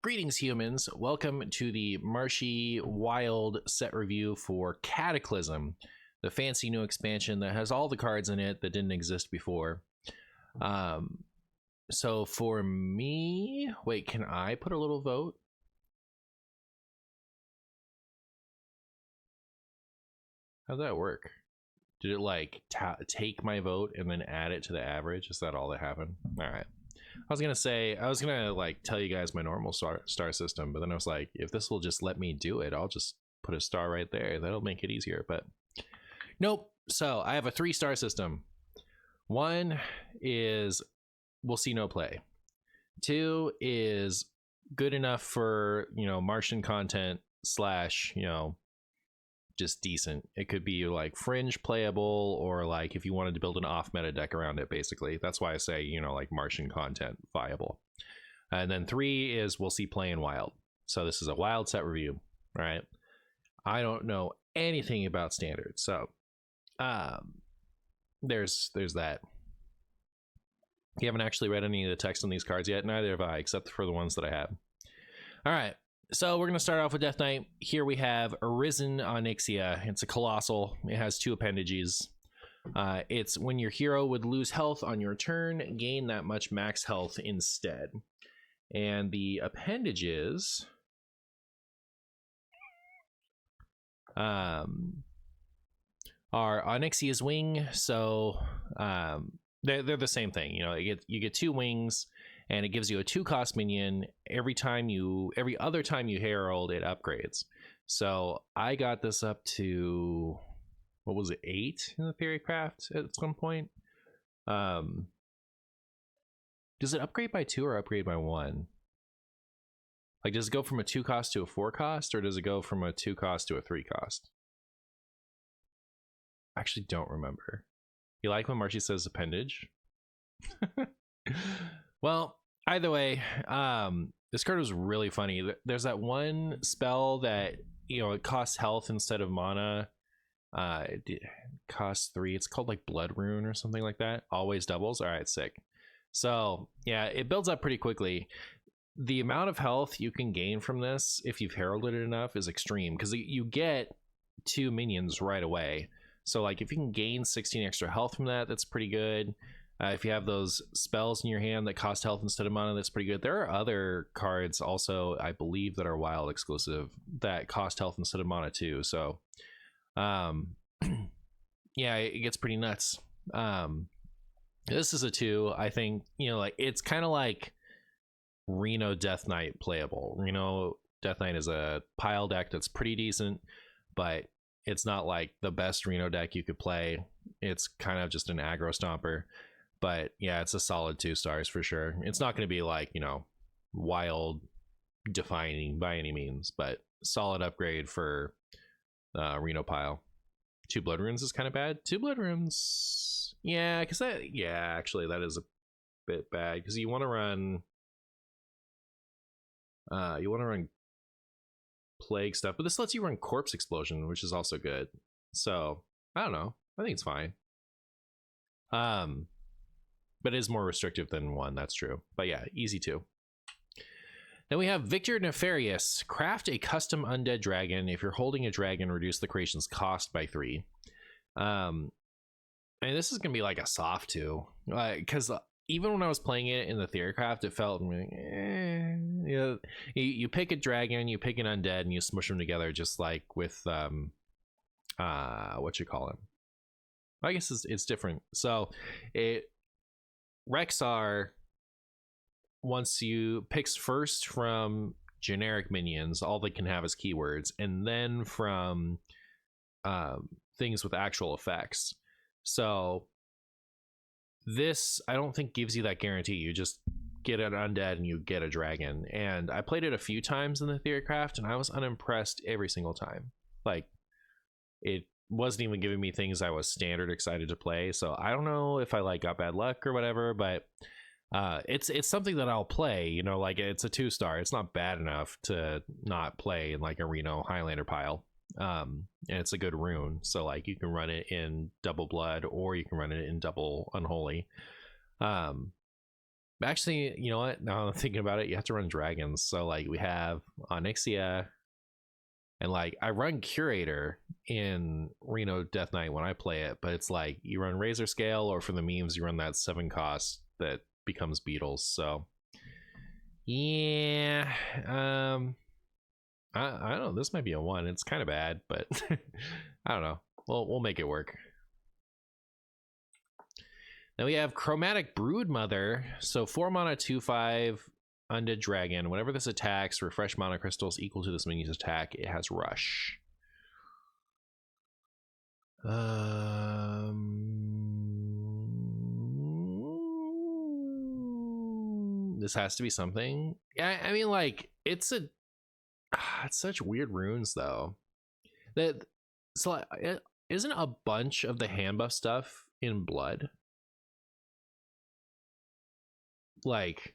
Greetings, humans. Welcome to the Marshy Wild set review for Cataclysm, the fancy new expansion that has all the cards in it that didn't exist before. So for me, wait, can I put a little vote? How'd that work? Did it like take my vote and then add it to the average? Is that all that happened? All right. I was gonna like tell you guys my normal star system, but then I was like, if this will just let me do it, I'll just put a star right there. That'll make it easier, but nope. So I have a 3-star system. 1 is we'll see no play. 2 is good enough for, Martian content slash, just decent. It could be like fringe playable, or like if you wanted to build an off meta deck around it. Basically, that's why I say like Martian content viable. And then 3 is we'll see playing wild. So this is a wild set review, right? I don't know anything about standard, so there's that. You haven't actually read any of the text on these cards yet. Neither have I, except for the ones that I have. All right. So we're going to start off with Death Knight. Here we have Arisen Onyxia. It's a colossal. It has 2 appendages. It's when your hero would lose health on your turn, gain that much max health instead. And the appendages are Onyxia's Wing. So they're the same thing. You get 2 wings, and it gives you a 2-cost minion every other time you herald, it upgrades. So I got this up to, what was it, 8 in the Theorycraft at some point. Does it upgrade by 2 or upgrade by 1? Like, does it go from a 2-cost to a 4-cost, or does it go from a 2-cost to a 3-cost? I actually don't remember. You like when Marshy says appendage? Well, either way, this card was really funny. There's that one spell that, it costs health instead of mana. It costs 3. It's called like Blood Rune or something like that. Always doubles. All right, sick. So yeah, it builds up pretty quickly. The amount of health you can gain from this, if you've heralded it enough, is extreme, because you get 2 minions right away. So like if you can gain 16 extra health from that, that's pretty good. If you have those spells in your hand that cost health instead of mana, that's pretty good. There are other cards also, I believe, that are wild exclusive that cost health instead of mana too. So yeah, it gets pretty nuts. This is a 2. I think, like it's kind of like Reno Death Knight playable. Reno Death Knight is a pile deck that's pretty decent, but it's not like the best Reno deck you could play. It's kind of just an aggro stomper. But yeah, it's a solid 2 stars for sure. It's not going to be like, wild defining by any means, but solid upgrade for Reno pile. 2 Blood Runes is kind of bad. 2 Blood Runes, yeah, because actually that is a bit bad, because you want to run plague stuff, but this lets you run Corpse Explosion, which is also good. So I don't know. I think it's fine. But it is more restrictive than 1, that's true. But yeah, easy 2. Then we have Victor Nefarious. Craft a custom undead dragon. If you're holding a dragon, reduce the creation's cost by 3. And this is gonna be like a soft 2, because even when I was playing it in the Theorycraft, it felt you pick a dragon, you pick an undead, and you smush them together, just like with what you call him. I guess it's different. So Rexar, once you picks first from generic minions, all they can have is keywords, and then from things with actual effects. So this, I don't think, gives you that guarantee. You just get an undead and you get a dragon. And I played it a few times in the Theorycraft, and I was unimpressed every single time. Like, it wasn't even giving me things I was standard excited to play. So I don't know if I like got bad luck or whatever, but it's something that I'll play. Like it's a 2-star. It's not bad enough to not play in like a Reno Highlander pile. And it's a good rune, so like you can run it in double blood, or you can run it in double unholy. Actually, you know what? Now I'm thinking about it, you have to run dragons. So like we have Onyxia, and like I run Curator in Reno Death Knight when I play it, but it's like you run Razor Scale, or for the memes you run that 7 cost that becomes Beetles. So yeah, I don't know. This might be a 1. It's kind of bad, but I don't know. We'll make it work. Then we have Chromatic Broodmother. So 4 mana, 2/5 undead dragon. Whenever this attacks, refresh mana crystals equal to this minion's attack. It has rush. This has to be something. Yeah, I mean, like it's such weird runes though. That so it isn't a bunch of the hand buff stuff in blood. Like,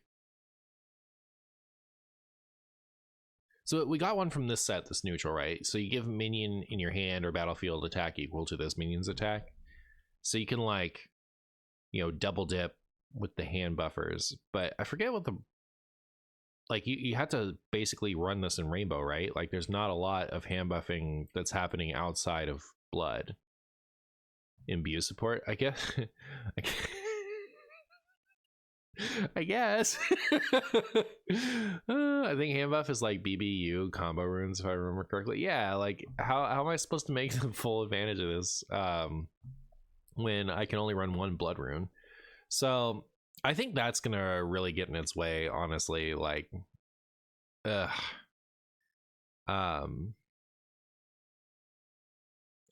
so we got one from this set, this neutral, right? So you give minion in your hand or battlefield attack equal to this minion's attack. So you can like, you know, double dip with the hand buffers. But I forget what the, like you have to basically run this in rainbow, right? Like there's not a lot of hand buffing that's happening outside of blood. MBU support, I guess. I guess. I think hand buff is like BBU combo runes, if I remember correctly. Yeah, like how am I supposed to make the full advantage of this when I can only run 1 blood rune? So I think that's gonna really get in its way, honestly. Like,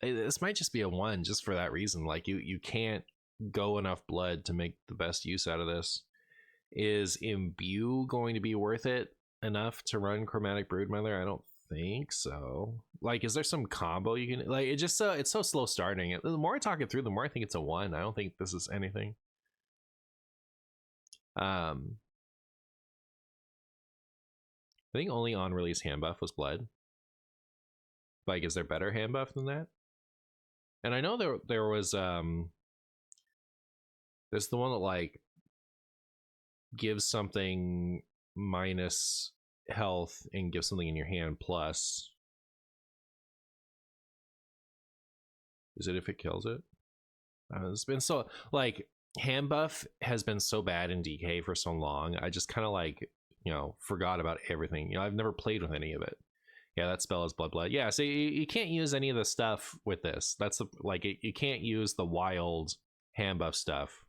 this might just be a 1 just for that reason. Like you can't go enough blood to make the best use out of this. Is Imbue going to be worth it enough to run Chromatic Broodmother? I don't think so. Like, is there some combo you can, like, it just it's so slow starting. The more I talk it through, the more I think it's a 1. I don't think this is anything. I think only on release hand buff was blood. Like, is there better hand buff than that? And I know there was there's the one that like gives something minus health and gives something in your hand plus. Is it if it kills it? It's been so like hand buff has been so bad in DK for so long. I just kind of like, you know, forgot about everything. You know, I've never played with any of it. Yeah, that spell is blood. Yeah, so you can't use any of the stuff with this. That's the, like you can't use the wild hand buff stuff.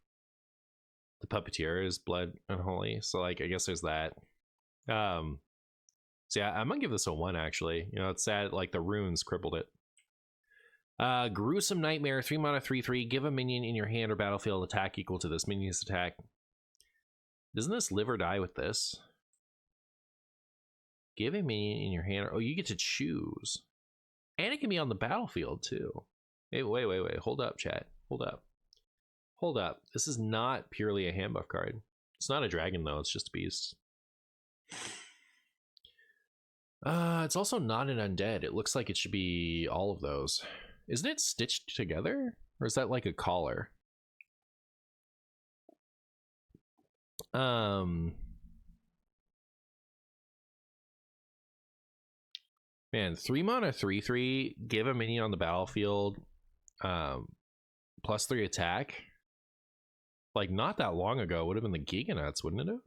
The puppeteer is blood unholy, so like I guess there's that. So yeah, I'm gonna give this a 1 actually. You know, it's sad like the runes crippled it. Gruesome Nightmare, 3 mana, 3/3. Give a minion in your hand or battlefield attack equal to this minion's attack. Doesn't this live or die with this? Give a minion in your hand. Oh, you get to choose, and it can be on the battlefield too. Hey, wait. Hold up, chat. Hold up. This is not purely a hand buff card. It's not a dragon though. It's just a beast. It's also not an undead. It looks like it should be all of those. Isn't it stitched together? Or is that like a collar? Man, 3 mana, 3/3. Give a minion on the battlefield. +3 attack. Like not that long ago would have been the Giganuts, wouldn't it have?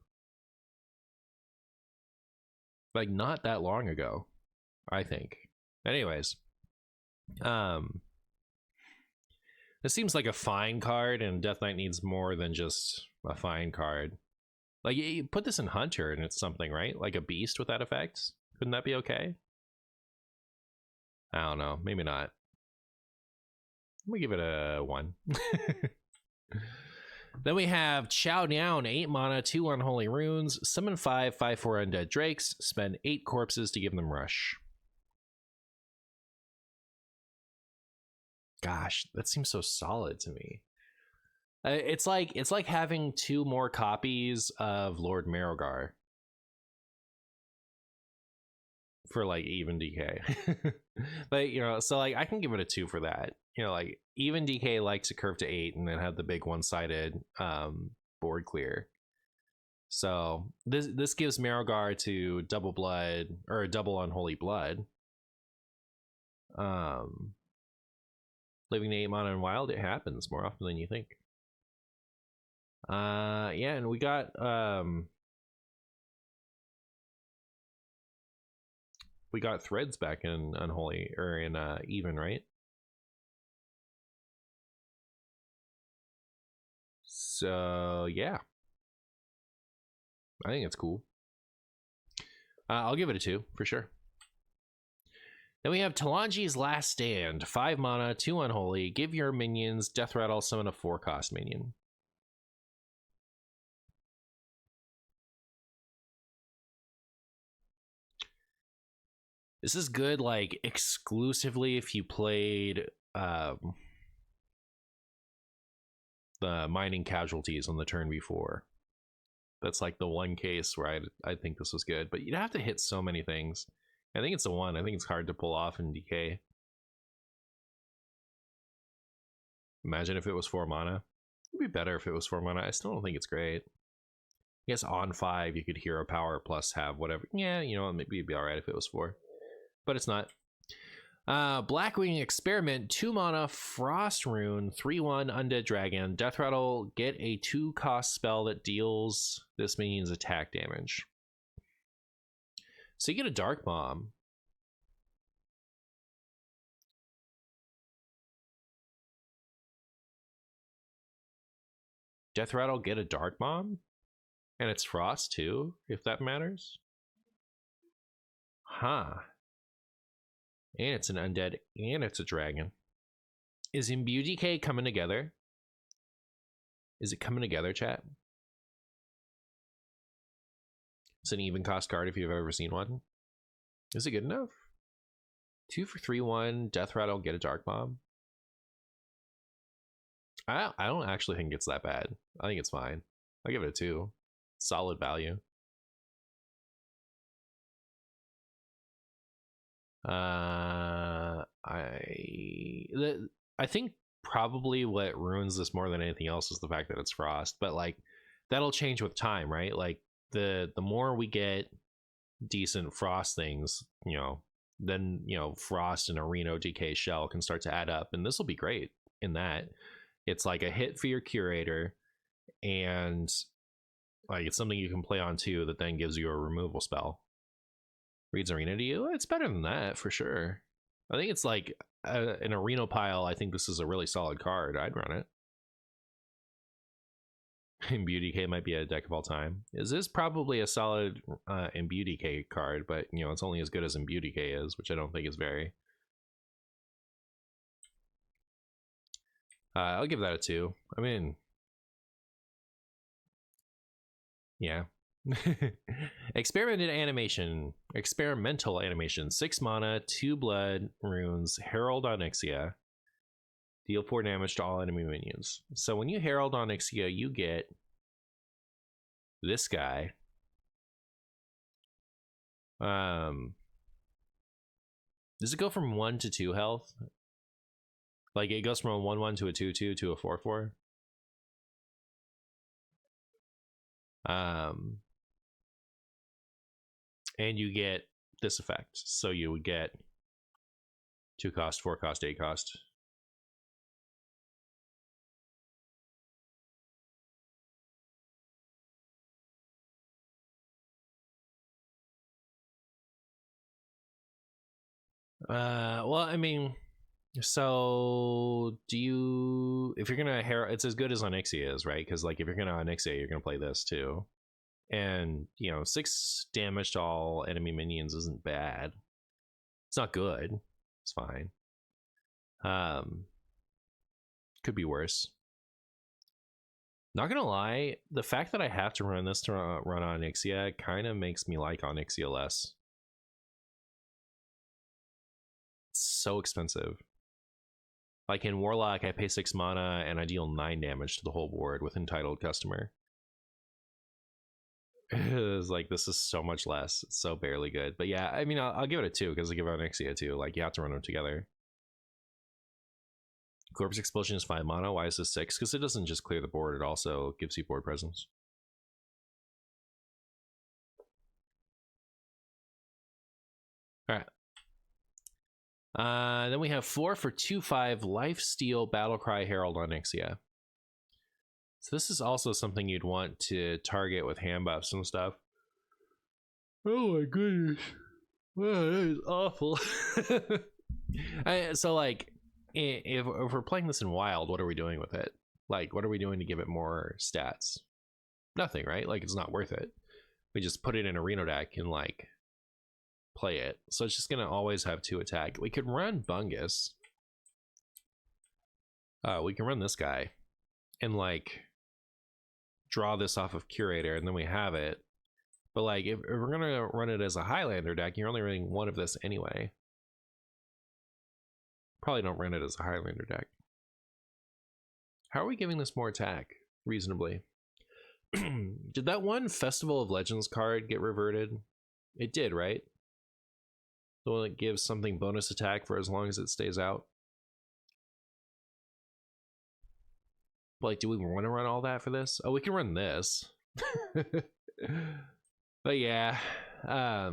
Like not that long ago, I think. Anyways, this seems like a fine card, and Death Knight needs more than just a fine card. Like you put this in Hunter and it's something, right? Like a beast with that effect. Couldn't that be okay? I don't know, maybe not. I'm gonna give it a 1. Then we have Chow Down, 8 mana, 2 unholy runes, summon 5 5/4 undead drakes, spend 8 corpses to give them rush. Gosh, that seems so solid to me. It's like having 2 more copies of Lord Marogar for like even DK. But you know, so like I can give it a 2 for that. You know, like even DK likes to curve to 8 and then have the big one-sided board clear. So this gives Marrowgar to double blood or double unholy blood. Living to 8 mana and wild, it happens more often than you think. Yeah, and we got threads back in unholy or in even, right? So yeah, I think it's cool. I'll give it a 2 for sure. Then we have Talanji's Last Stand. 5 mana, 2 unholy. Give your minions death rattle, summon a 4-cost minion. This is good, like, exclusively if you played the mining casualties on the turn before. That's like the one case where I think this was good, but you'd have to hit so many things. I think it's the one. I think it's hard to pull off in DK. Imagine if it was 4 mana. It'd be better if it was 4 mana. I still don't think it's great. I guess on 5 you could hero power plus have whatever. Yeah, you know, maybe it'd be alright if it was 4. But it's not. Blackwing Experiment, 2 mana, Frost Rune, 3/1 Undead Dragon. Death Rattle, get a 2-cost spell that deals this minion's attack damage. So you get a Dark Bomb. Death Rattle, get a Dark Bomb? And it's Frost too, if that matters. Huh. And it's an undead, and it's a dragon. Is Imbue DK coming together? Is it coming together, chat? It's an even cost card if you've ever seen one. Is it good enough? 2 for 3/1, Death Rattle, get a Dark Bomb. I don't actually think it's that bad. I think it's fine. I'll give it a 2. Solid value. I think probably what ruins this more than anything else is the fact that it's Frost, but like that'll change with time, right? Like the more we get decent Frost things, you know, then you know Frost and a Reno DK shell can start to add up, and this will be great in that it's like a hit for your curator, and like it's something you can play on too that then gives you a removal spell. Reads Arena to you? It's better than that for sure. I think it's like an Arena pile. I think this is a really solid card. I'd run it. Imbue DK might be a deck of all time. This is probably a solid Imbue DK card, but you know it's only as good as Imbue DK is, which I don't think is very. I'll give that a 2. I mean, yeah. Experimental animation. 6 mana, 2 blood runes, Herald Onyxia. Deal 4 damage to all enemy minions. So when you Herald Onyxia, you get this guy. Does it go from 1 to 2 health? Like it goes from a 1/1 to a 2/2 to a 4/4. And you get this effect. So you would get 2 cost, 4 cost, 8 cost. Well, I mean, so do you, if you're gonna Herald, it's as good as Onyxia is, right? Because like if you're gonna Onyxia, you're gonna play this too. And you know, 6 damage to all enemy minions isn't bad. It's not good. It's fine. Could be worse. Not gonna lie, the fact that I have to run this to run Onyxia kind of makes me like Onyxia less. It's so expensive. Like in Warlock, I pay 6 mana and I deal 9 damage to the whole board with Entitled Customer. It's like, this is so much less. It's so barely good. But yeah, I mean, I'll give it a 2 because I give it Onyxia a 2. Like, you have to run them together. Corpse Explosion is 5 mana. Why is this 6? Because it doesn't just clear the board, it also gives you board presence. All right. Then we have 4 for 2/5 Lifesteal Battlecry Herald on Onyxia. So this is also something you'd want to target with hand buffs and stuff. Oh my goodness. Oh, that is awful. So like, if we're playing this in wild, what are we doing with it? Like, what are we doing to give it more stats? Nothing, right? Like, it's not worth it. We just put it in a Reno deck and like play it. So it's just gonna always have 2 attack. We could run Bungus. We can run this guy and like draw this off of Curator, and then we have it. But like, if we're gonna run it as a Highlander deck, you're only running 1 of this anyway. Probably don't run it as a Highlander deck. How are we giving this more attack reasonably? Did that one Festival of Legends card get reverted? It did, right? The one that gives something bonus attack for as long as it stays out. Like, do we want to run all that for this? Oh, we can run this. But yeah, I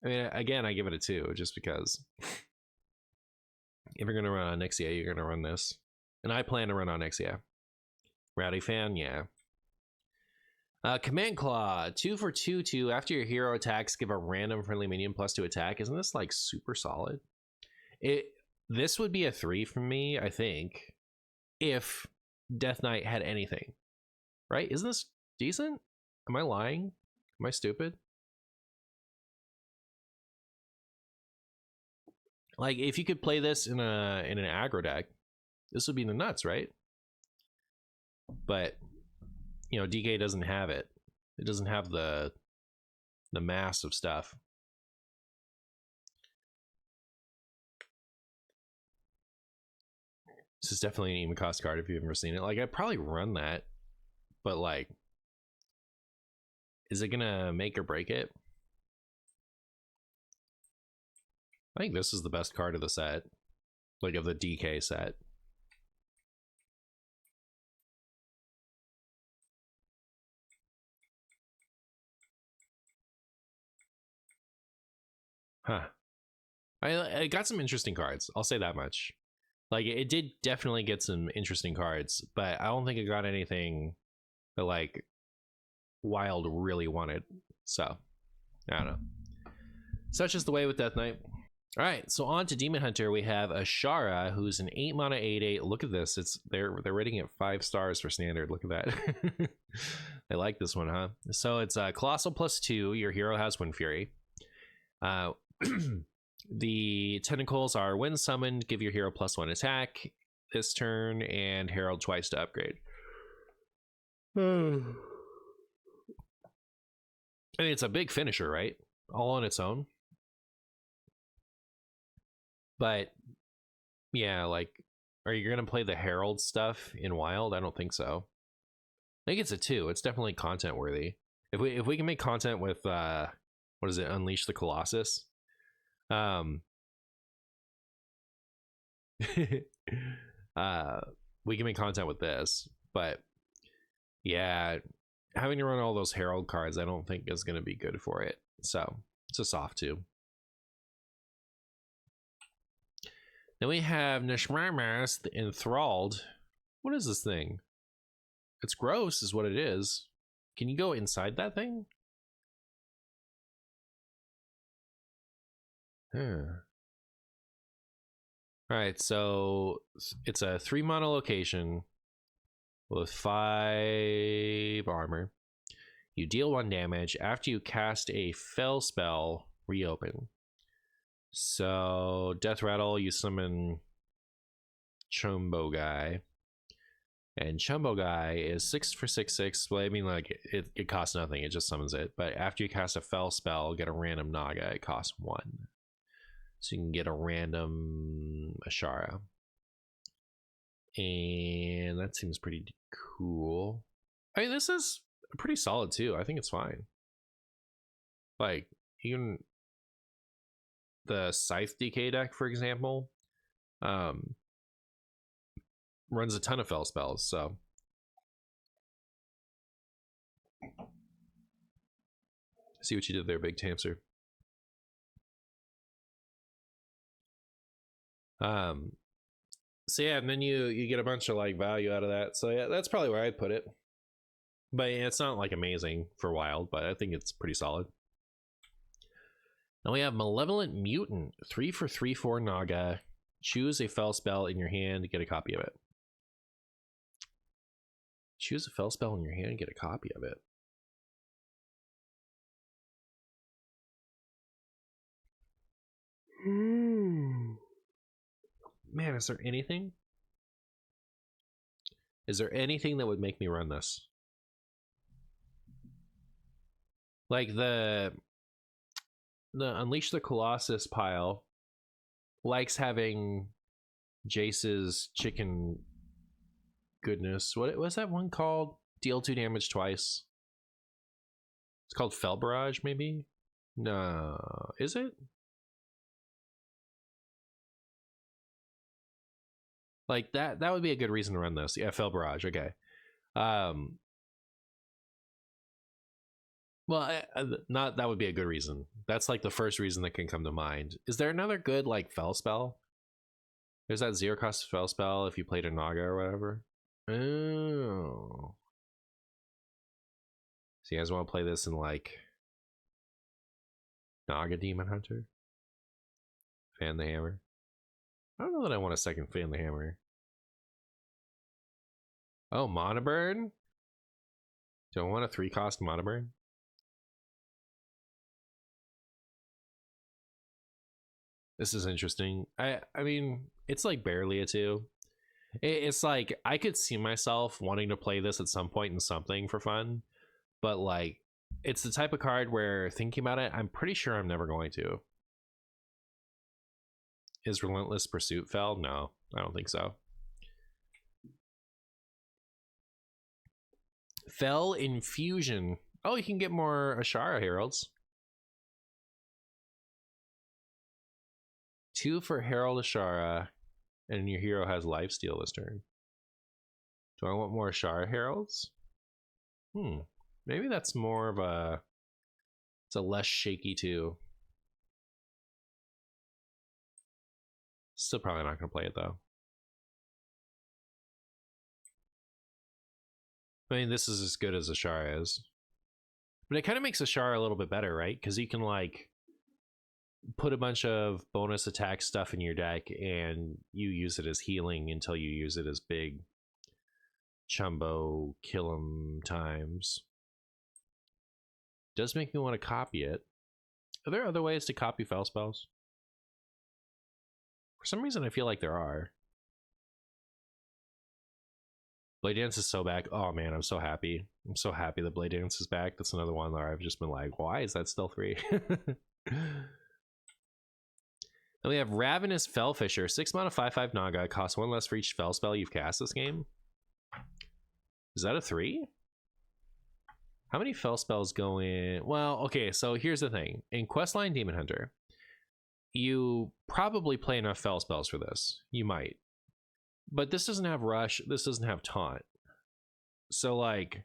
mean, again, I give it a 2 just because if you're gonna run Onyxia, you're gonna run this, and I plan to run Onyxia. Rowdy fan, yeah. Command Claw, 2 for 2/2. After your hero attacks, give a random friendly minion +2 attack. Isn't this like super solid? This would be a 3 from me, I think, if Death Knight had anything, right? Isn't this decent? Am I lying? Am I stupid? Like, if you could play this in an aggro deck, this would be the nuts, right? But you know, DK doesn't have it. It doesn't have the mass of stuff. This is definitely an even cost card if you've ever seen it. Like, I'd probably run that, but like, is it gonna make or break it? I think this is the best card of the set, like of the DK set. Huh. I got some interesting cards. I'll say that much. Like, it did definitely get some interesting cards, but I don't think it got anything that like Wild really wanted. So I don't know. Such is the way with Death Knight. All right, so on to Demon Hunter. We have Ashara, who's an 8 mana 8/8. Look at this. They're rating it 5 stars for standard. Look at that. I like this one, huh? So it's Colossal +2. Your hero has Wind Fury. The tentacles are when summoned, give your hero +1 attack this turn, and Herald twice to upgrade. I mean, it's a big finisher, right? All on its own. But yeah, like, are you gonna play the Herald stuff in Wild? I don't think so. I think it's a 2. It's definitely content worthy. If we can make content with what is it, Unleash the Colossus? We can make content with this, but yeah, having to run all those Herald cards, I don't think is going to be good for it. So it's a soft 2. Then we have Nishmarmas the Enthralled. What is this thing? It's gross, is what it is. Can you go inside that thing? Huh. All right, so it's a 3 mana location with 5 armor. You deal 1 damage. After you cast a fell spell, reopen. So Death Rattle, you summon Chumbo Guy. And Chumbo Guy is 6 for 6/6. Well, I mean, like, it costs nothing, it just summons it. But after you cast a fell spell, get a random Naga, it costs 1. So you can get a random Ashara. And that seems pretty cool. I mean, this is pretty solid too. I think it's fine. Like, even the Scythe DK deck, for example, runs a ton of fell spells, so see what you did there, Big Tamser. So yeah, and then you get a bunch of like value out of that. So yeah, that's probably where I'd put it. But yeah, it's not like amazing for wild, but I think it's pretty solid. Now we have Malevolent Mutant, 3 for 3/4 Naga. Choose a fel spell in your hand to get a copy of it. Choose a fel spell in your hand and get a copy of it. Man, is there anything? Is there anything that would make me run this? Like the Unleash the Colossus pile likes having Jace's chicken goodness. What was that one called? Deal 2 damage twice. It's called Fel Barrage, maybe? No. Is it? Like that would be a good reason to run this. Yeah, Fel Barrage, okay. Well, not that would be a good reason. That's like the first reason that can come to mind. Is there another good like fel spell? There's that 0 cost fel spell if you played a Naga or whatever. Oh. So you guys want to play this in like Naga Demon Hunter? Fan the Hammer? I don't know that I want a second Fan the Hammer. Oh, Mana Burn? Do I want a 3 cost Mana Burn? This is interesting. I mean, it's like barely a 2. It's like I could see myself wanting to play this at some point in something for fun, but like it's the type of card where thinking about it, I'm pretty sure I'm never going to. Is Relentless Pursuit fel? No, I don't think so. Fel Infusion. Oh, you can get more Ashara Heralds. 2 for Herald Ashara, and your hero has lifesteal this turn. Do I want more Ashara Heralds? Maybe that's more of a... It's a less shaky 2. Still probably not going to play it, though. I mean, this is as good as Ashara is. But it kind of makes Ashara a little bit better, right? Because you can, like, put a bunch of bonus attack stuff in your deck, and you use it as healing until you use it as big Chumbo kill 'em times. Does make me want to copy it. Are there other ways to copy fel spells? For some reason, I feel like there are. Blade Dance is so back. Oh man, I'm so happy. I'm so happy that Blade Dance is back. That's another one where I've just been like, why is that still 3? Then we have Ravenous Fellfisher. 6 mana 5/5 Naga. Costs 1 less for each fel spell you've cast this game. Is that a 3? How many fel spells go in? Well, okay, so here's the thing. In Questline Demon Hunter, you probably play enough fel spells for this. You might. But this doesn't have Rush. This doesn't have Taunt. So, like,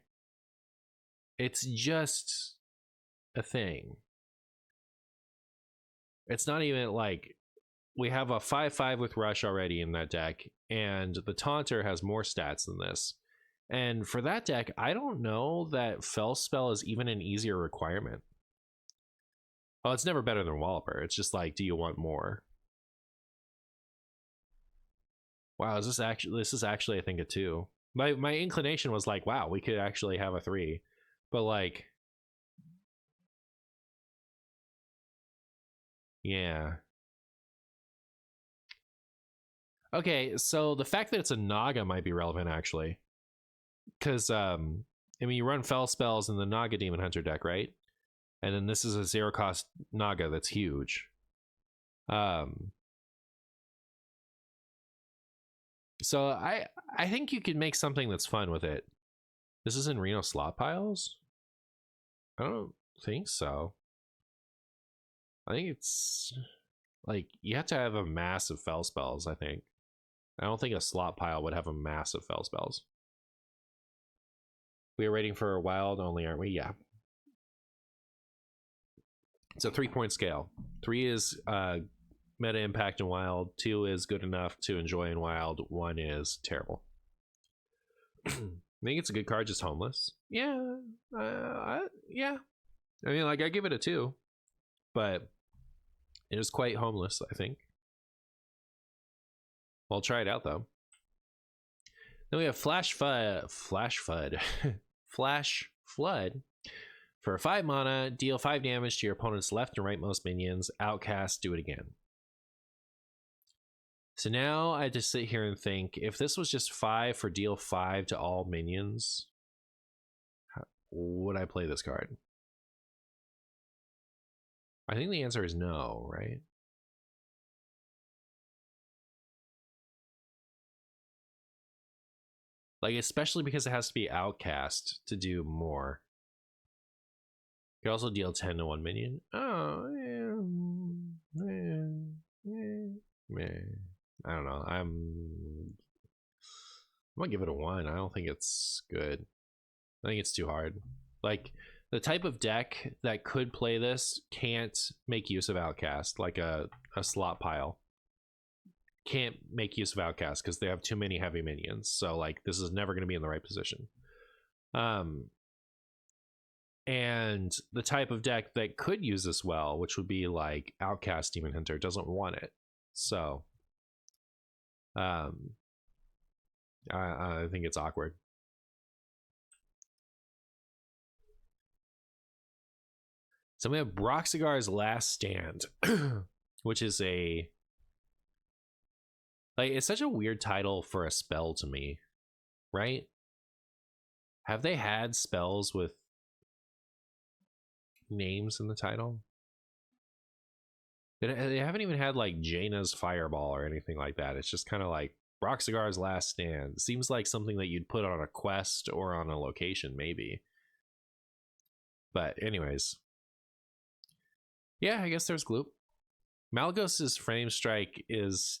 it's just a thing. It's not even like... We have a 5/5 with Rush already in that deck, and the Taunter has more stats than this. And for that deck, I don't know that fel spell is even an easier requirement. Oh, it's never better than Walloper. It's just like, do you want more? Wow, is this actually? This is actually, I think, a 2. My inclination was like, wow, we could actually have a 3, but like, yeah. Okay, so the fact that it's a Naga might be relevant actually, because I mean, you run fel spells in the Naga Demon Hunter deck, right? And then this is a 0 cost Naga that's huge. So I think you could make something that's fun with it. This is in Reno slot piles? I don't think so. I think it's like you have to have a massive fel spells, I think. I don't think a slot pile would have a massive fel spells. We are waiting for a wild only, aren't we? Yeah. It's a 3-point scale. 3 is meta impact in Wild. 2 is good enough to enjoy in Wild. 1 is terrible. I think it's a good card, just homeless. Yeah, yeah. I mean, like, I give it a 2, but it is quite homeless, I think. I'll try it out though. Then we have Flash Flood. Flash Flood. For 5 mana, deal 5 damage to your opponent's left and rightmost minions. Outcast, do it again. So now I just sit here and think, if this was just 5 for deal 5 to all minions, would I play this card? I think the answer is no, right? Like, especially because it has to be outcast to do more. You can also deal 10 to 1 minion. Oh, yeah. I don't know. I'm gonna give it a 1. I don't think it's good. I think it's too hard. Like, the type of deck that could play this can't make use of outcast, like a slot pile. Can't make use of outcast because they have too many heavy minions. So, like, this is never going to be in the right position. And the type of deck that could use this well, which would be like outcast Demon Hunter, doesn't want it. So I think it's awkward. So we have Broxigar's Last Stand, which is a, like, it's such a weird title for a spell to me, right? Have they had spells with names in the title? They haven't even had like Jaina's Fireball or anything like that. It's just kind of like Broxigar's Last Stand. Seems like something that you'd put on a quest or on a location, maybe. But anyways, yeah, I guess there's Gloop. Malgos's Frame Strike is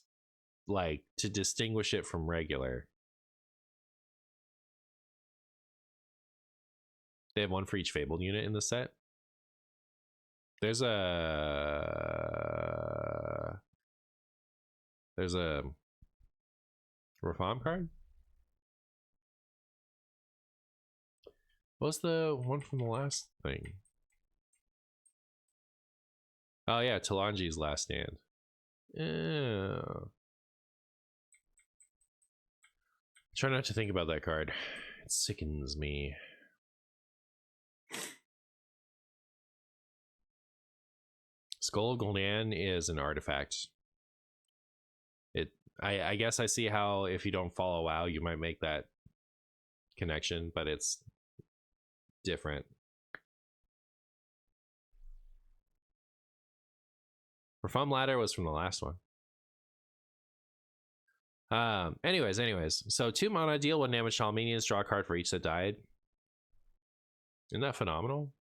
like to distinguish it from regular. They have 1 for each Fabled unit in the set. There's a Reform card. What's the one from the last thing? Oh yeah, Talanji's Last Stand. Try not to think about that card. It sickens me. Skull of Gul'dan is an artifact. I guess I see how if you don't follow WoW, you might make that connection, but it's different. Reform Ladder was from the last one. Anyways, so 2 mana, deal 1 damage to all minions, draw a card for each that died. Isn't that phenomenal?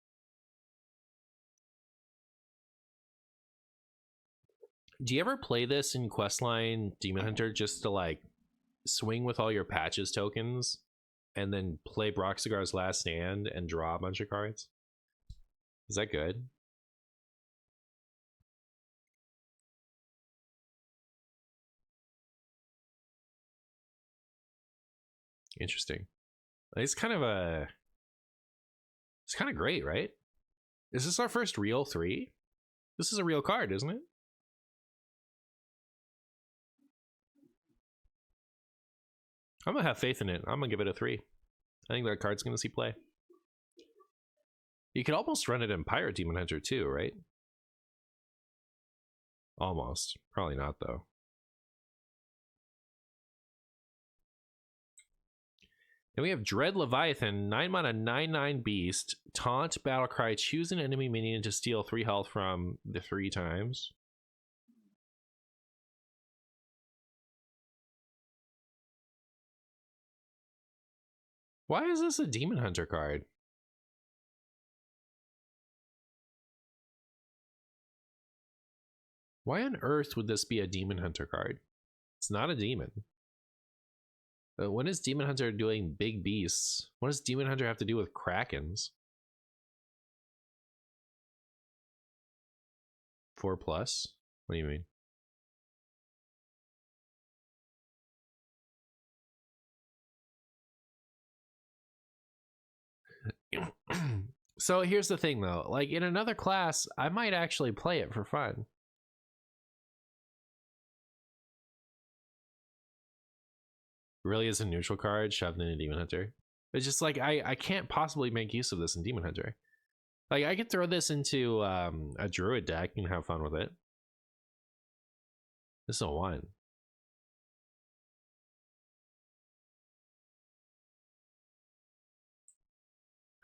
Do you ever play this in Questline Demon Hunter just to like swing with all your patches tokens and then play Broxigar's Last Stand and draw a bunch of cards? Is that good? Interesting. It's kind of great, right? Is this our first real 3? This is a real card, isn't it? I'm gonna have faith in it. I'm gonna give it a 3. I think that card's gonna see play. You could almost run it in Pirate Demon Hunter too, right? Almost. Probably not though. Then we have Dread Leviathan, 9 mana, 9/9 beast. Taunt, Battlecry, choose an enemy minion to steal 3 health from the 3 times. Why is this a Demon Hunter card? Why on earth would this be a Demon Hunter card? It's not a demon. When is Demon Hunter doing big beasts? What does Demon Hunter have to do with Krakens? 4+? What do you mean? So here's the thing though, like in another class, I might actually play it for fun. Really is a neutral card shoved in a Demon Hunter. It's just like I can't possibly make use of this in Demon Hunter. Like I could throw this into a Druid deck and have fun with it. This is a 1.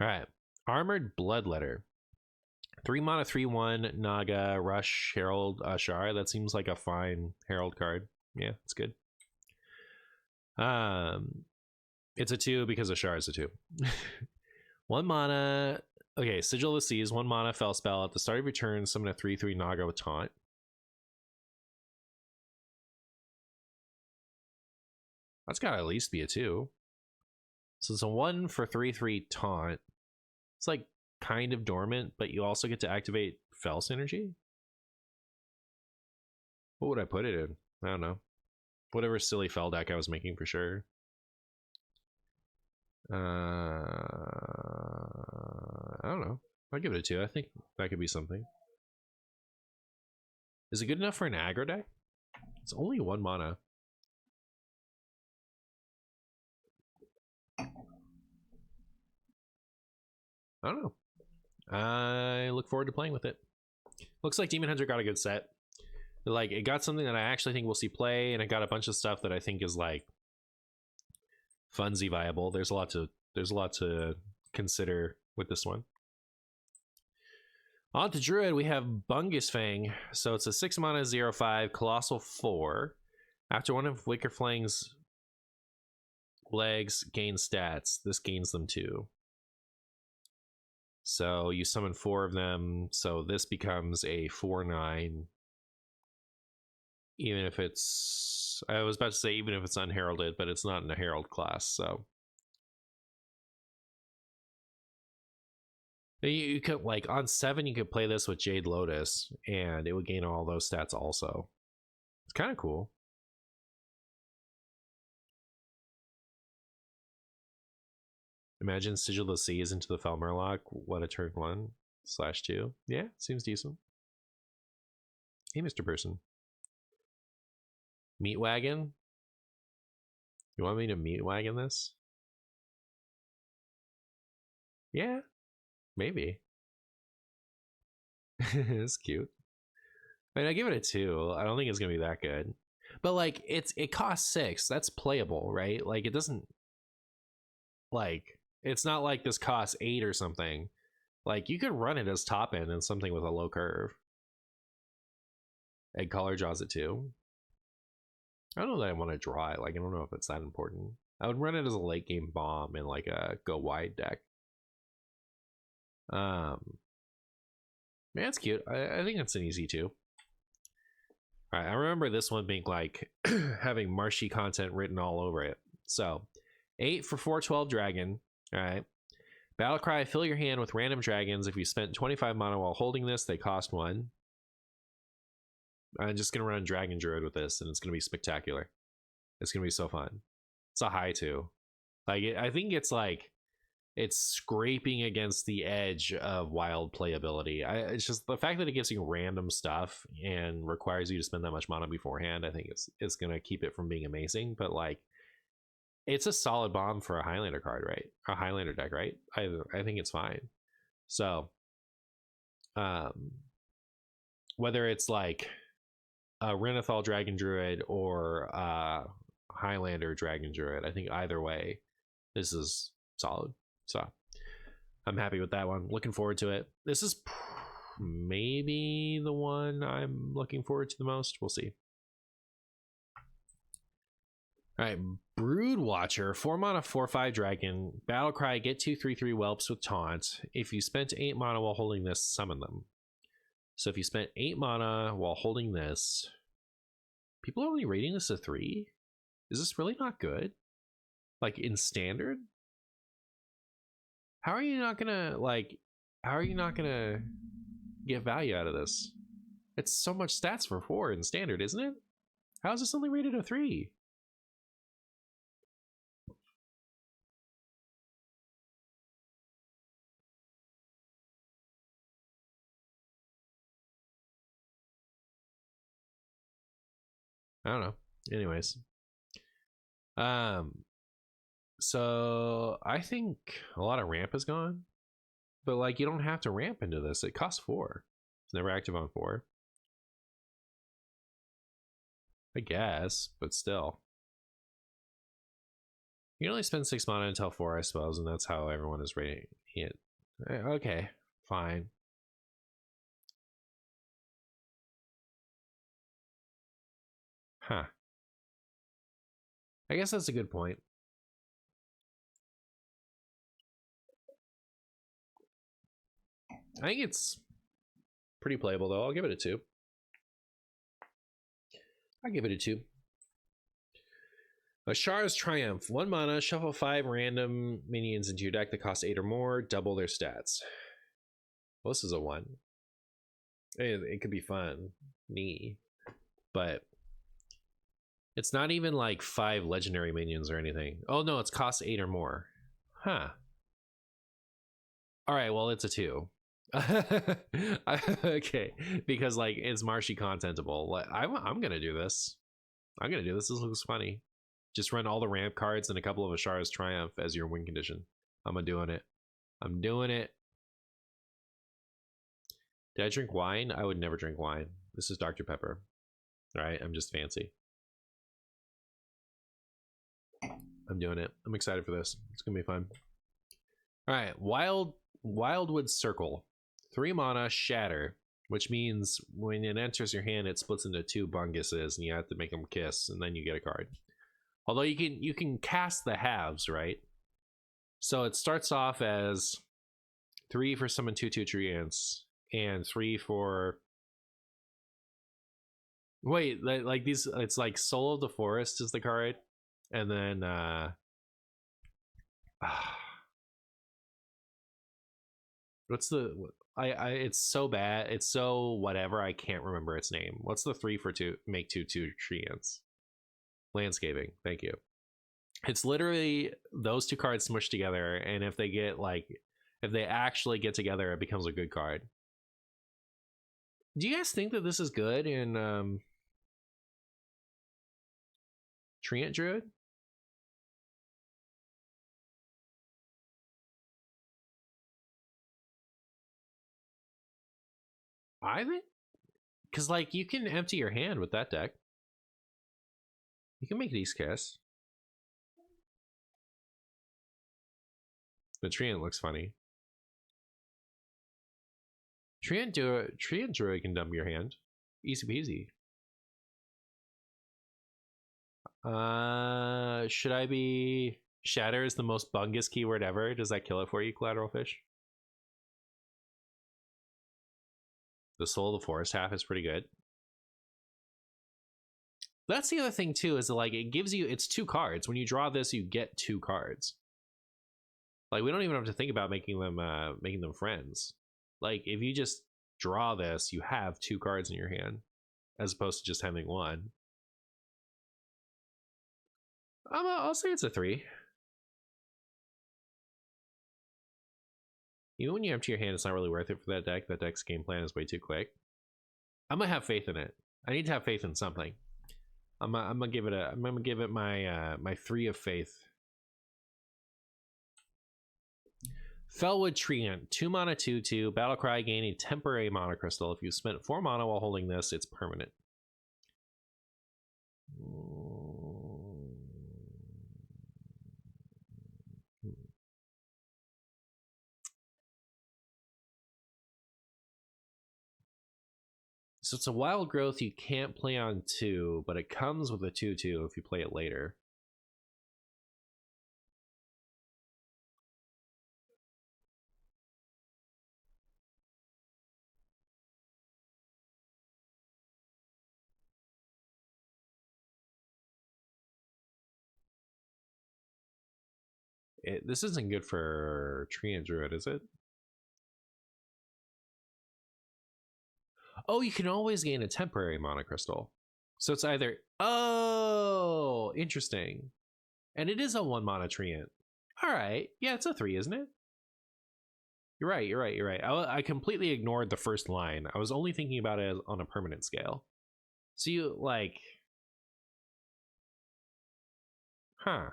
All right, Armored Bloodletter. 3 mana, 3/1 Naga Rush Herald Shar. That seems like a fine Herald card. Yeah, it's good. It's a 2 because a Shar is a 2. 1 mana. Okay, Sigil of the Seas. 1 mana Fell spell. At the start of your turn, summon a 3/3 Naga with Taunt. That's got to at least be a 2. So it's a 1 for 3/3 Taunt. It's like kind of dormant, but you also get to activate Fell Synergy. What would I put it in? I don't know. Whatever silly Fell deck I was making for sure. I don't know. I'll give it a 2. I think that could be something. Is it good enough for an aggro deck? It's only 1 mana. I don't know. I look forward to playing with it. Looks like Demon Hunter got a good set. Like it got something that I actually think we'll see play, and it got a bunch of stuff that I think is like funsy viable. There's a lot to consider with this one. On to Druid, we have Bungus Fang. So it's a 6 mana 0/5 Colossal 4. After one of Wicker Flang's legs gains stats, this gains them too. So you summon 4 of them, so this becomes a 4/9. Even if it's, I was about to say even if it's unheralded, but it's not in a herald class, so you could, like on 7 you could play this with Jade Lotus and it would gain all those stats also. It's kind of cool. Imagine Sigil of the Seas into the Fel Murloc. What a turn 1/2. Yeah, seems decent. Hey, Mr. Person. Meat Wagon? You want me to Meat Wagon this? Yeah, maybe. It's cute. I mean, I give it a 2. I don't think it's gonna be that good, but like it costs 6. That's playable, right? Like it doesn't, like it's not like this costs 8 or something. Like you could run it as top end and something with a low curve. Egg Collar draws it too. I don't know that I want to draw it. Like I don't know if it's that important. I would run it as a late game bomb in like a go wide deck. Man, it's cute. I think it's an easy 2. All right, I remember this one being like having marshy content written all over it. So 8 for 4/12 dragon. All right. Battlecry, fill your hand with random dragons. If you spent 25 mana while holding this, they cost 1. I'm just gonna run Dragon Druid with this, and it's gonna be spectacular. It's gonna be so fun. It's a high 2. Like I think it's like it's scraping against the edge of wild playability. It's just the fact that it gives you random stuff and requires you to spend that much mana beforehand. I think it's gonna keep it from being amazing, but like it's a solid bomb for a Highlander card, right? A Highlander deck, right? I think it's fine. So, whether it's like a Renathal Dragon Druid or a Highlander Dragon Druid, I think either way, this is solid. So, I'm happy with that one. Looking forward to it. This is maybe the one I'm looking forward to the most. We'll see. All right, Brood Watcher, 4 mana 4/5 dragon. Battlecry, get 2 3/3 whelps with taunt. If you spent 8 mana while holding this, summon them. So if you spent 8 mana while holding this, people are only rating this a 3. Is this really not good? Like in standard? How are you not gonna get value out of this? It's so much stats for 4 in standard, isn't it? How is this only rated a 3? I don't know. Anyways. So I think a lot of ramp is gone. But like you don't have to ramp into this. It costs 4. It's never active on 4. I guess, but still. You can only spend 6 mana until 4, I suppose, and that's how everyone is rating it. Okay, fine. Huh. I guess that's a good point. I think it's pretty playable, though. I'll give it a 2. I'll give it a 2. Ashar's Triumph. 1 mana, shuffle 5 random minions into your deck that cost 8 or more, double their stats. Well, this is a 1. It could be fun. Neat. But it's not even like 5 legendary minions or anything. Oh no, it's cost 8 or more. Huh. Alright, well, it's a 2. Okay, because like it's marshy contentable. Like, I'm gonna do this. I'm gonna do this. This looks funny. Just run all the ramp cards and a couple of Ashar's Triumph as your win condition. I'm doing it. I'm doing it. Did I drink wine? I would never drink wine. This is Dr. Pepper. All right, I'm just fancy. I'm doing it. I'm excited for this. It's gonna be fun. All right, Wildwood Circle. 3 mana, Shatter, which means when it enters your hand, it splits into 2 bunguses, and you have to make them kiss, and then you get a card. Although you can cast the halves, right? So it starts off as 3 for summon 2/2 treants and 3 for. Wait, like these, it's like Soul of the Forest is the card, and then what's the it's so bad, it's so whatever, I can't remember its name. What's the 3 for 2 make 2/2 treants? Landscaping, thank you. It's literally those 2 cards smushed together, and if they get like, if they actually get together, it becomes a good card. Do you guys think that this is good in Treant Druid? I think, because like you can empty your hand with that deck. You can make these kiss. The Treant looks funny. Treant Druid can dump your hand. Easy peasy. Should I be... Shatter is the most bungus keyword ever. Does that kill it for you, Collateral Fish? The Soul of the Forest half is pretty good. That's the other thing too, is like it gives you, it's 2 cards. When you draw this, you get 2 cards. Like we don't even have to think about making them friends. Like if you just draw this, you have 2 cards in your hand, as opposed to just having 1. I'll say it's a 3. Even when you empty your hand, it's not really worth it for that deck. That deck's game plan is way too quick. I'm gonna have faith in it. I need to have faith in something. I'm gonna give it my my 3 of faith. Fellwood Treant, 2 mana 2/2. Battlecry, gain a temporary mana crystal. If you spent 4 mana while holding this, it's permanent. So it's a wild growth you can't play on 2, but it comes with a 2/2 if you play it later. This isn't good for Treant Druid, is it? Oh, you can always gain a temporary mana crystal. So it's either... Oh, interesting. And it is a 1 mana Treant. Alright, yeah, it's a 3, isn't it? You're right. I completely ignored the first line. I was only thinking about it on a permanent scale. So you, like... Huh.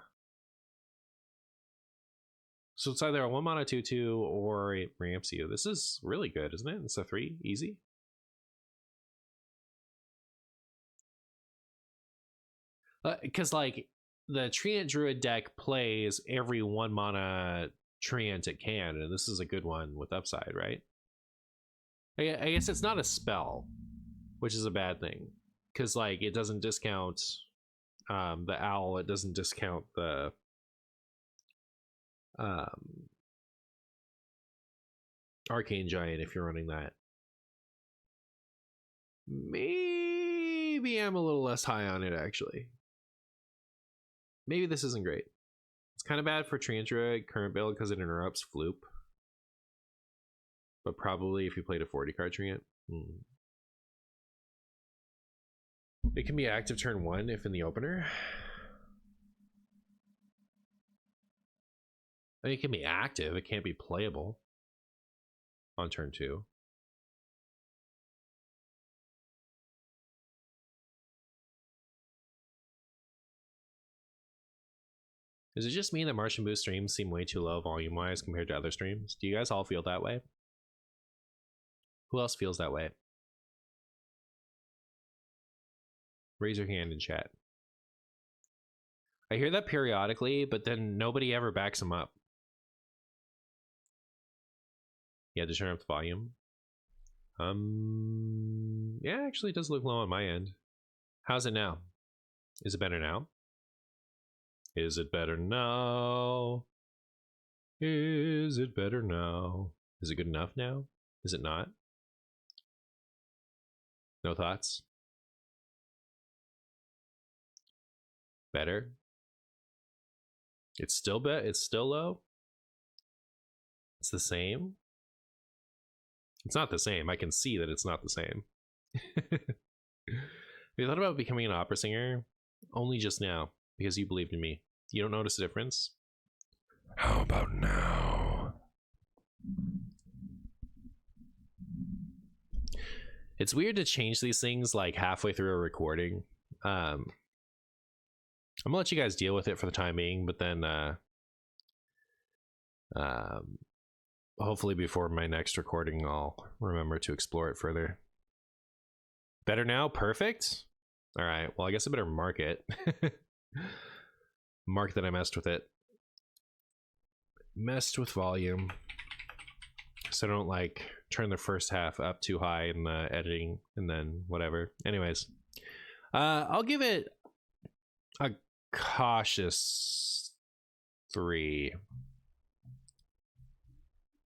So it's either a 1 mana 2/2 or it ramps you. This is really good, isn't it? It's a 3, easy. Because like the Treant Druid deck plays every 1 mana Treant it can, and this is a good one with upside, right? I guess it's not a spell, which is a bad thing, because like it doesn't discount the owl, it doesn't discount the Arcane Giant if you're running that. Maybe I'm a little less high on it, actually. Maybe this isn't great. It's kind of bad for Treant Druid current build because it interrupts Floop. But probably if you played a 40 card Treant. It can be active turn 1 if in the opener. I mean, it can be active, it can't be playable on turn 2. Is it just me that MartianBuu streams seem way too low volume-wise compared to other streams? Do you guys all feel that way? Who else feels that way? Raise your hand in chat. I hear that periodically, but then nobody ever backs them up. Yeah, to turn up the volume. Yeah, actually it does look low on my end. How's it now? Is it better now? Is it better now? Is it better now? Is it good enough now? Is it not? No thoughts? Better? It's still it's still low? It's the same? It's not the same. I can see that it's not the same. Have you thought about becoming an opera singer? Only just now, because you believed in me. You don't notice a difference? How about now? It's weird to change these things like halfway through a recording. I'm gonna let you guys deal with it for the time being, but then hopefully before my next recording I'll remember to explore it further. Better now? Perfect? All right, well I guess I better mark it. Mark that I messed with it. Messed with volume. So I don't like turn the first half up too high in the editing and then whatever. Anyways, I'll give it a cautious 3.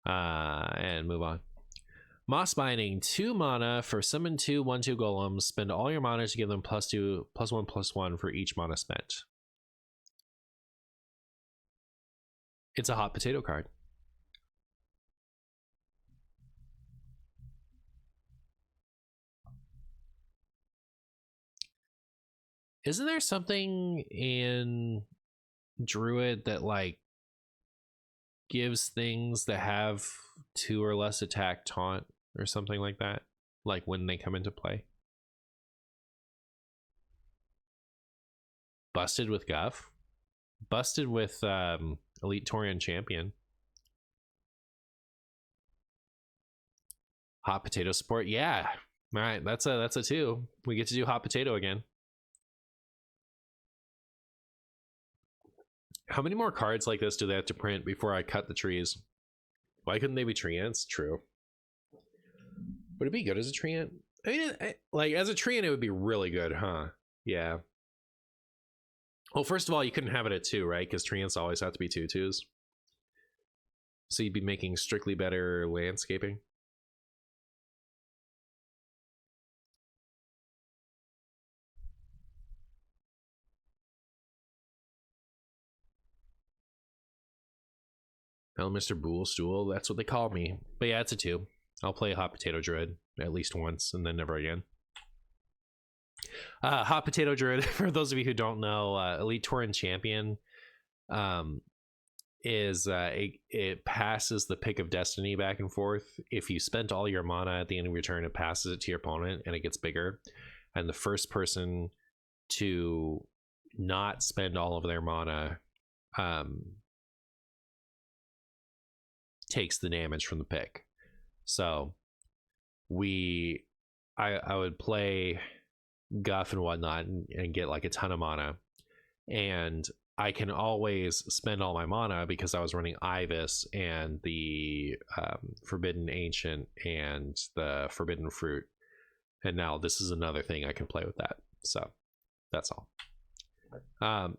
And move on. Moss Binding, 2 mana for summon 2 1/2 golems. Spend all your mana to give them +2, +1, +1 for each mana spent. It's a hot potato card. Isn't there something in Druid that like gives things that have 2 or less attack taunt or something like that, like when they come into play? Busted with Guff? Busted with Elite Taurian Champion. Hot potato support, yeah. All right, that's a 2. We get to do hot potato again. How many more cards like this do they have to print before I cut the trees? Why couldn't they be treants? True. Would it be good as a treant? I mean, like as a treant, it would be really good, huh? Yeah. Well, first of all, you couldn't have it at 2, right? Because treants always have to be 2/2s. So you'd be making strictly better landscaping. Well, Mr. Boolstool, that's what they call me. But yeah, it's a 2. I'll play Hot Potato Druid at least once and then never again. Hot Potato Druid, for those of you who don't know, Elite Taurian Champion is it passes the Pick of Destiny back and forth. If you spent all your mana at the end of your turn, it passes it to your opponent and it gets bigger. And the first person to not spend all of their mana takes the damage from the pick. So I would play Guff and whatnot and get like a ton of mana, and I can always spend all my mana because I was running Ibis and the Forbidden Ancient and the Forbidden Fruit, and now this is another thing I can play with that. So that's all.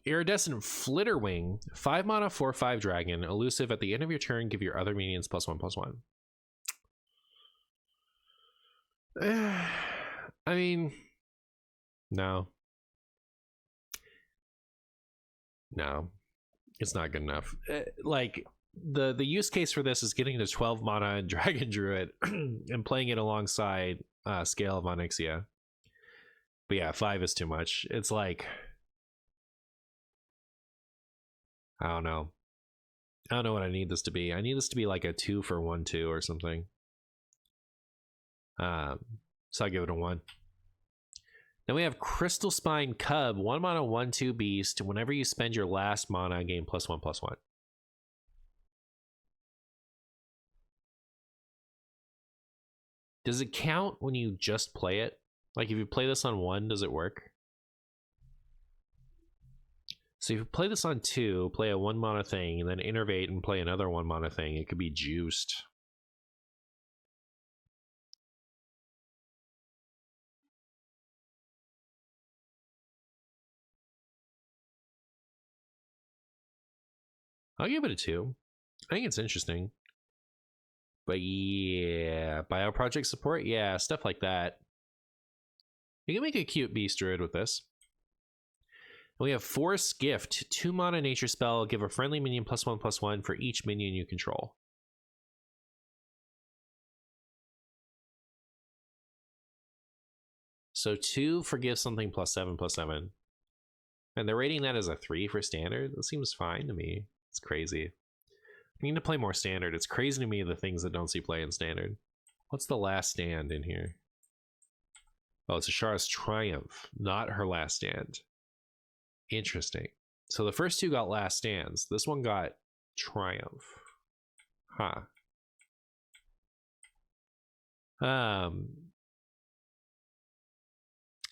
Iridescent Flitterwing, 5 mana, 4/5 dragon, elusive. At the end of your turn, give your other minions +1/+1. I mean, no, it's not good enough. Like the use case for this is getting to 12 mana and Dragon Druid and playing it alongside Scale of Onyxia. But yeah, 5 is too much. It's like, I don't know what I need this to be. I need this to be like a 2 for 1/2 or something. So I give it a 1. Then we have Crystal Spine Cub, 1 mana, 1/2 beast. Whenever you spend your last mana, gain +1/+1. Does it count when you just play it? Like if you play this on 1, does it work? So if you play this on 2, play a 1 mana thing, and then innervate and play another 1 mana thing, it could be juiced. I'll give it a 2. I think it's interesting. But yeah, Bio Project support, yeah, stuff like that. You can make a cute beast druid with this. And we have Force Gift, 2 mana nature spell, give a friendly minion +1/+1 for each minion you control. So 2 forgive something +7/+7. And they're rating that as a 3 for standard. That seems fine to me. It's crazy. I need to play more standard. It's crazy to me the things that don't see play in standard. What's the last stand in here? Oh, it's Ashara's Triumph, not her last stand. Interesting. So the first 2 got last stands. This one got Triumph. Huh.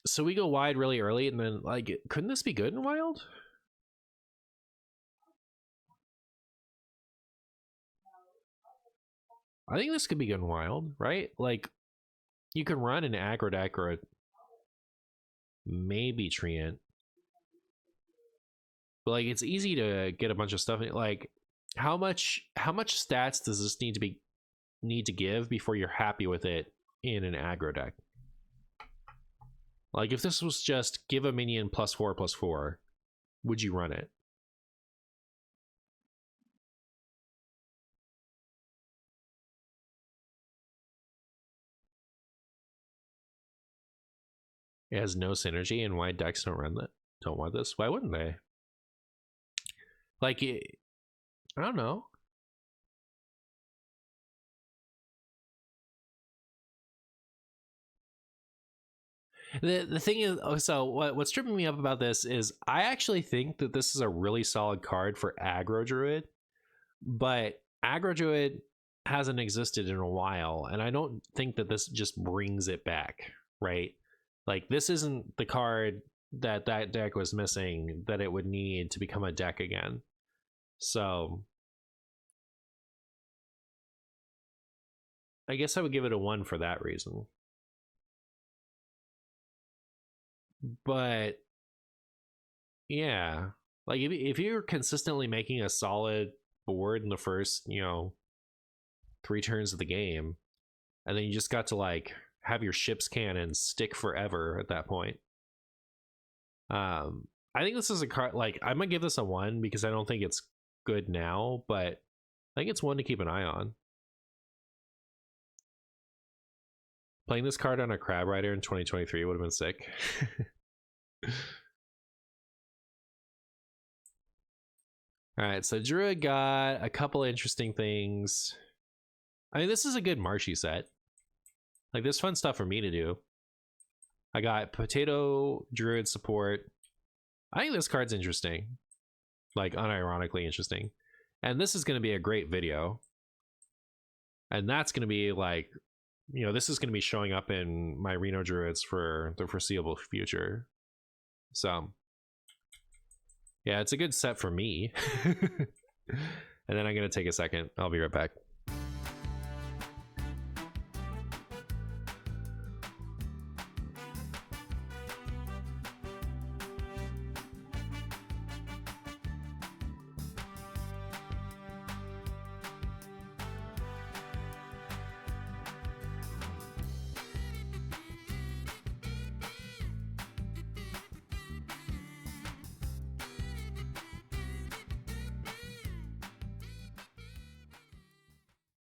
So we go wide really early, and then like, couldn't this be good in wild? I think this could be good in wild, right? Like, you can run an aggro deck or a maybe Treant. But like, it's easy to get a bunch of stuff. Like, how much stats does this need to give before you're happy with it in an aggro deck? Like, if this was just give a minion +4/+4, would you run it? It has no synergy, and why decks don't run that? Don't want this? Why wouldn't they? Like, I don't know. The thing is, so what's tripping me up about this is I actually think that this is a really solid card for aggro druid, but aggro druid hasn't existed in a while, and I don't think that this just brings it back, right? Like, this isn't the card that deck was missing that it would need to become a deck again. So I guess I would give it a 1 for that reason. But yeah, like if you're consistently making a solid board in the first 3 turns of the game, and then you just got to like have your ship's cannon stick forever at that point, I think this is a card. Like, I'm gonna give this a 1 because I don't think it's good now, but I think it's 1 to keep an eye on. Playing this card on a Crab Rider in 2023 would have been sick. All right, so Druid got a couple of interesting things. I mean, this is a good Marshy set. Like, there's fun stuff for me to do. I got Potato Druid support. I think this card's interesting, like unironically interesting, and this is going to be a great video, and that's going to be like, you know, this is going to be showing up in my Reno Druids for the foreseeable future. So yeah, it's a good set for me. And then I'm going to take a second. I'll be right back.